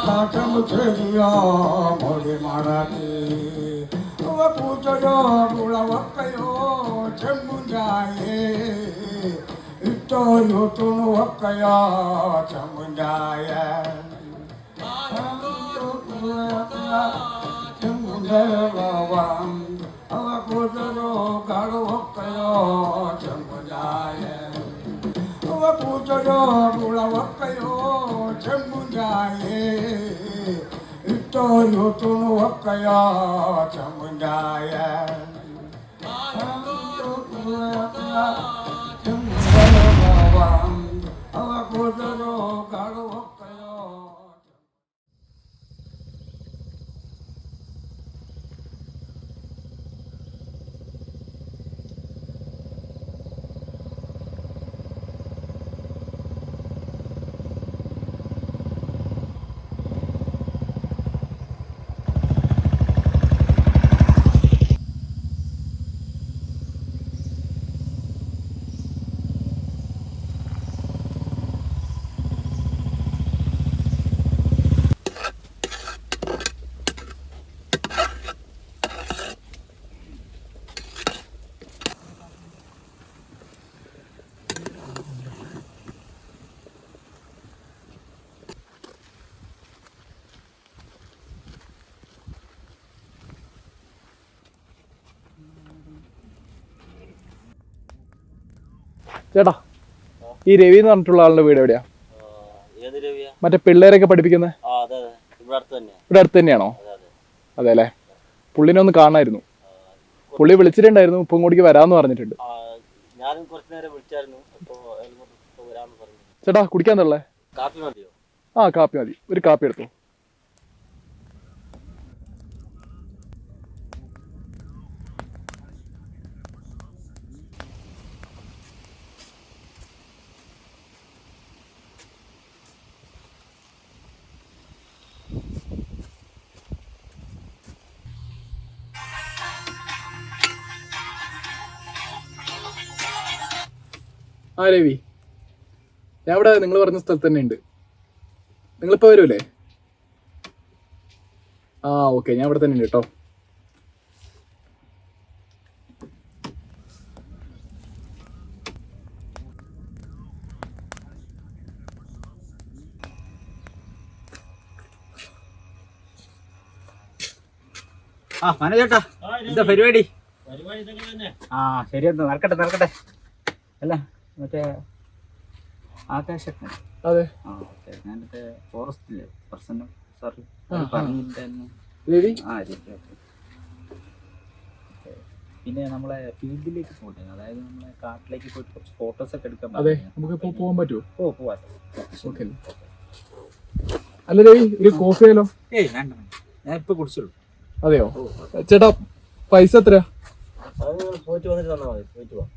ಕಾಟಮುಖರಿಯ ಮೊಳೆ ಮಾಡತಿ ಪೂಜರೋ ಗುಳವಕ್ಕಯೋ ಚೆಮ್ಮುಂಜಾಯೇ ಇಟ್ಟೋ ಯೋತುನು ಒಕ್ಕಯ ಚೆಮ್ಮುಂಜಾಯ ಚೆಮ್ಮುಂಜರವಾಂ ಅವ ಪೂಜರೋ ಗಾಳು ಒಕ್ಕಯೋ ಚೆಮ್ಮುಂಜಾಯ ಅವ ಪೂಜರೋ ಗುಳವಕ್ಕಯೋ ಚೆಮ್ಮುಂಜಾಯೇ ಇಟ್ಟೋ ಯೋತುನು ಒಕ್ಕಯ ಚೆಮ್ಮುಂಜಾಯ ಅವ ಕೂದಲು ಕಾಳು ಒಕ್ಕಯೋ. ചേട്ടാ, ഈ രവി എന്ന് പറഞ്ഞിട്ടുള്ള ആളുടെ വീട് എവിടെയാ? മറ്റേ പിള്ളേരൊക്കെ പഠിപ്പിക്കുന്നത് ഇവിടെ അടുത്ത് തന്നെയാണോ? അതെ അല്ലേ. പുള്ളിനെ ഒന്ന് കാണായിരുന്നു. പുള്ളി വിളിച്ചിട്ടുണ്ടായിരുന്നു, ഇപ്പം ഇങ്ങോട്ടേക്ക് വരാമെന്ന് പറഞ്ഞിട്ടുണ്ട്. ചേട്ടാ, കുടിക്കാൻ തള്ളേ? ആ, കാപ്പി മതി. ഒരു കാപ്പി എടുത്തു. ആ രവി, ഞാൻ ഇവിടെ നിങ്ങൾ പറഞ്ഞ സ്ഥലത്ത് തന്നെ ഉണ്ട്. നിങ്ങളിപ്പോൾ വരുമല്ലേ? ആ, ഓക്കെ, ഞാൻ ഇവിടെ തന്നെ ഉണ്ട് കേട്ടോ. ആ, മനോജേട്ടാ, എന്താ പരിപാടി? ആ, ശരി, എന്താ നടക്കട്ടെ. അല്ല, മറ്റേ ആകാശൊക്കെ? അതെ. ആ, ഓക്കെ. ഞാൻ മറ്റേ ഫോറസ്റ്റിലെ പ്രസന്നം സാറി പറഞ്ഞിട്ടുണ്ടായിരുന്നു. രവി? ആ, ശരി, ഓക്കെ. പിന്നെ നമ്മളെ ഫീൽഡിലേക്ക് പോട്ടെ, അതായത് നമ്മളെ കാട്ടിലേക്ക് പോയിട്ട് കുറച്ച് ഫോട്ടോസ് ഒക്കെ എടുക്കാൻ. അതെ, നമുക്ക് പോകാൻ പറ്റുമോ? പോവാം. ഓക്കെ. അല്ല രവി, ഒരു കോഫി ആയാലോ? ഏയ് വേണ്ട, ഞാൻ ഇപ്പൊ കുടിച്ചുള്ളൂ. അതെയോ? ചേട്ടാ, പൈസ എത്രയാ? പോയിട്ട് വന്നിട്ട് തന്നാൽ മതി. പോയിട്ട് പോവാം.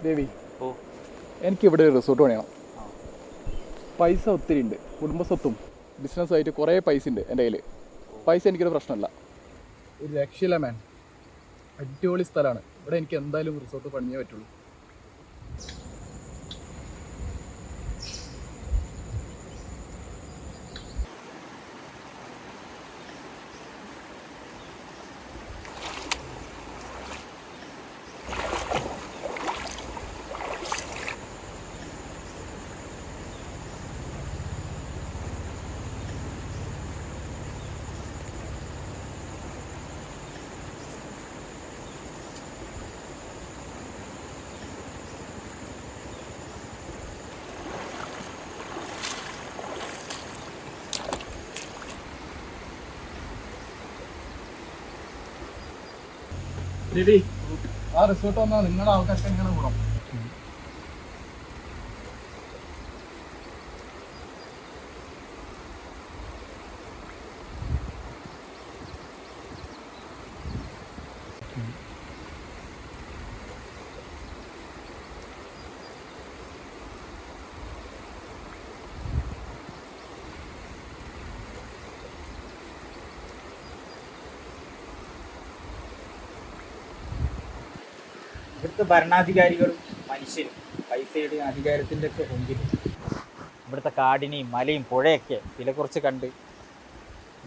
രവി, ഓ എനിക്കിവിടെ ഒരു റിസോർട്ട് പണിയണം. പൈസ ഒത്തിരി ഉണ്ട്, കുടുംബസ്വത്തും ബിസിനസ്സായിട്ട് കുറേ പൈസ ഉണ്ട് എൻ്റെ കയ്യിൽ. പൈസ എനിക്കൊരു പ്രശ്നമല്ല. ഒരു രക്ഷയില്ല മാൻ. അടിപൊളി സ്ഥലമാണ് ഇവിടെ. എനിക്ക് എന്തായാലും റിസോർട്ട് പണിയേ പറ്റുള്ളൂ. രവി, ആ റിസോർട്ട് വന്നാൽ നിങ്ങളുടെ ആൾക്കാർക്ക് എങ്ങനെ ഗുണം? ഇവിടുത്തെ ഭരണാധികാരികളും മനുഷ്യരും പൈസയുടെ അധികാരത്തിൻ്റെ ഒക്കെ മുമ്പിൽ ഇവിടുത്തെ കാടിനെയും മലയും പുഴയൊക്കെ വില കുറച്ച് കണ്ട്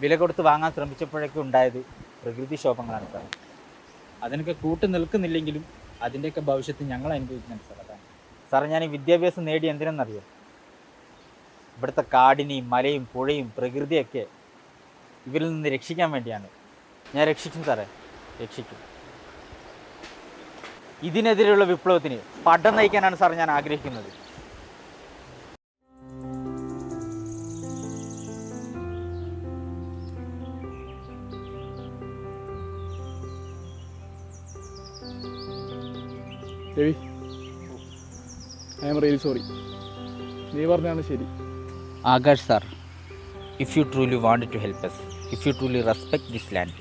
വില കൊടുത്ത് വാങ്ങാൻ ശ്രമിച്ചപ്പോഴൊക്കെ ഉണ്ടായത് പ്രകൃതിക്ഷോഭങ്ങളാണ് സാർ. അതിനൊക്കെ കൂട്ടു നിൽക്കുന്നില്ലെങ്കിലും അതിൻ്റെയൊക്കെ ഭവിഷ്യത്ത് ഞങ്ങൾ അനുഭവിക്കുന്നുണ്ട് സാർ. അതാണ് സാർ, ഞാൻ ഈ വിദ്യാഭ്യാസം നേടി എന്തിനെന്നറിയോ? ഇവിടുത്തെ കാടിനെയും മലയും പുഴയും പ്രകൃതിയൊക്കെ ഇവരിൽ നിന്ന് രക്ഷിക്കാൻ വേണ്ടിയാണ്. ഞാൻ രക്ഷിക്കും സാറേ, രക്ഷിക്കും. ഇതിനെതിരെയുള്ള വിപ്ലവത്തിന് പടം നയിക്കാനാണ് സാർ ഞാൻ ആഗ്രഹിക്കുന്നത്. Ravi, I am really sorry. നീ പറഞ്ഞാണ് ശരി. Akash sir, if you truly want to help us, if you truly respect this land,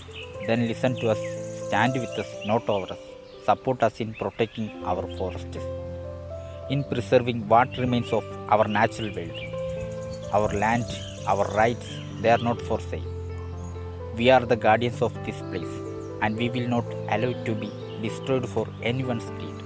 then listen to us, stand with us, not over us. Support us in protecting our forests, in preserving what remains of our natural world. Our land, our rights, they are not for sale. We are the guardians of this place, and we will not allow it to be destroyed for anyone's greed.